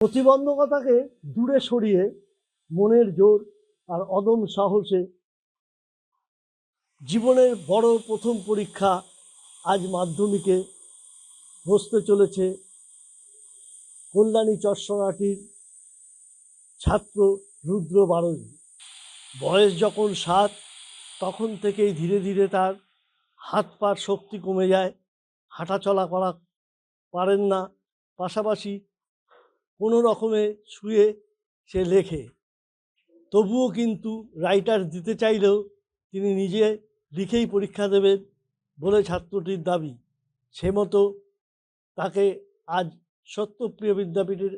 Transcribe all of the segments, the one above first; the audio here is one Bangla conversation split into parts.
প্রতিবন্ধকতাকে দূরে সরিয়ে মনের জোর আর অদম্য সাহসে জীবনের বড় প্রথম পরীক্ষা আজ মাধ্যমিকে বসতে চলেছে কল্যাণী চরসরাটির ছাত্র রুদ্র বারুই। বয়স যখন 7 তখন থেকেই ধীরে ধীরে তার হাত পার শক্তি কমে যায়, হাঁটাচলা করা পারেন না, পাশাপাশি কোনো রকমে শুয়ে সে লেখে। তবুও কিন্তু রাইটার দিতে চাইলেও তিনি নিজে লিখেই পরীক্ষা দেবেন বলে ছাত্রটির দাবি। সে মতো তাকে আজ সত্যপ্রিয় বিদ্যাপীঠের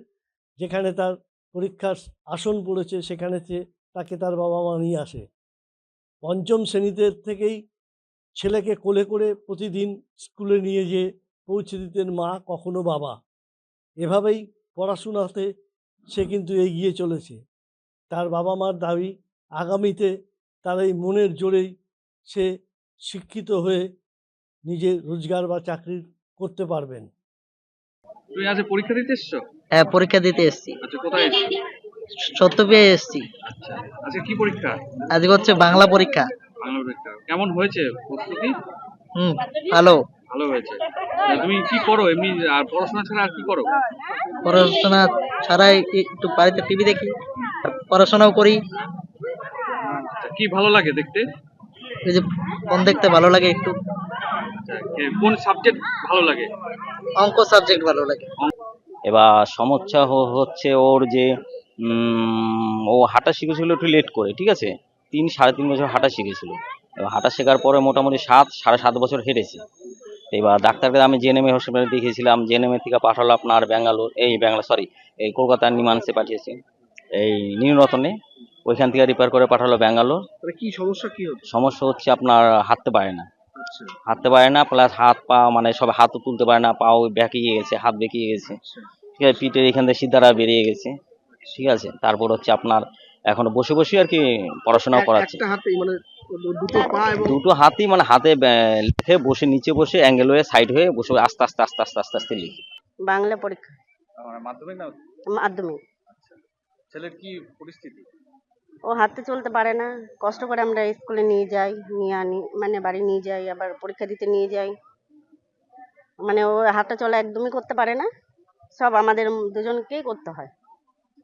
যেখানে তার পরীক্ষার আসন পড়েছে সেখানে তাকে তার বাবা মা নিয়ে আসে। পঞ্চম শ্রেণীতে থেকেই ছেলেকে কোলে করে প্রতিদিন স্কুলে নিয়ে যেয়ে পৌঁছে দিতেন মা, কখনো বাবা। এভাবেই পড়াশোনাতে সে কিন্তু এগিয়ে চলেছে। তার বাবা মার দাবি আগামীতে তার এই মনের জোরেই সে শিক্ষিত হয়ে নিজের রোজগার বা চাকরি করতে পারবেন। তুমি আজ পরীক্ষা দিতে এসছো? হ্যাঁ, পরীক্ষা দিতে এসেছি। আচ্ছা, কোথায় এসছো? সত্যপিয়ায় এসেছি। আচ্ছা, আজকে কি পরীক্ষা? আজকে হচ্ছে বাংলা পরীক্ষা। বাংলা পরীক্ষা কেমন হয়েছে প্রস্তুতি? ভালো। ভালো হয়েছে। তুমি কি করো এমনি, আর পড়াশোনা ছাড়া আর কি করো? পড়াশোনা ছাড়াই একটু বাড়িতে টিভি দেখি, পড়াশোনাও করি। আচ্ছা, কি ভালো লাগে দেখতে? এই যে ফোন দেখতে ভালো লাগে একটু। আচ্ছা, কোন সাবজেক্ট ভালো লাগে? অঙ্ক সাবজেক্ট ভালো লাগে। এবার সমস্যা হচ্ছে ওর যে ও হাঁটা শিখেছিল একটু লেট করে, ঠিক আছে, 3-3.5 বছর হাঁটা শিখেছিল। এবার হাঁটা শেখার পরে মোটামুটি 7-7.5 বছর হেঁটেছে। এবার ডাক্তারকে আমি জেএনএম হসপিটালে দেখিয়েছিলাম, জেএনএম থেকে পাঠালো আপনার এই কলকাতার নিমান্সে পাঠিয়েছে, এই নীলরতনে। ওইখান থেকে রিপেয়ার করে পাঠালো ব্যাঙ্গালোর। কি সমস্যা, কি হচ্ছে? সমস্যা হচ্ছে আপনার হাঁটতে পারে না, আচ্ছা, হাঁটতে পারে না, প্লাস হাত পা মানে সব হাতও তুলতে পারে না, পাও বেঁকিয়ে গেছে, হাত বেঁকিয়ে গেছে, ঠিক আছে, পিঠের এখান থেকে সিদ্ধারা বেরিয়ে গেছে, ঠিক আছে। তারপর হচ্ছে আপনার এখন বসে বসে আর কি পড়াশোনাও করাচ্ছে। একটা হাতে মানে দুটো পা এবং দুটো হাতই মানে হাতে লিখে বসে, নিচে বসে অ্যাঙ্গেল হয়ে সাইড হয়ে বসে আস্তে আস্তে আস্তে আস্তে আস্তে আস্তে লিখি। বাংলা পরীক্ষা মাধ্যমিক না? মাধ্যমিক। ছেলের কি পরিস্থিতি? ও হাঁটতে চলতে পারে না, কষ্ট করে আমরা স্কুলে নিয়ে যাই, নিয়ে আনি, মানে বাড়ি নিয়ে যাই, আবার পরীক্ষা দিতে নিয়ে যাই। মানে ও হাঁটা চলা একদমই করতে পারে না, সব আমাদের দুজনকেই করতে হয়।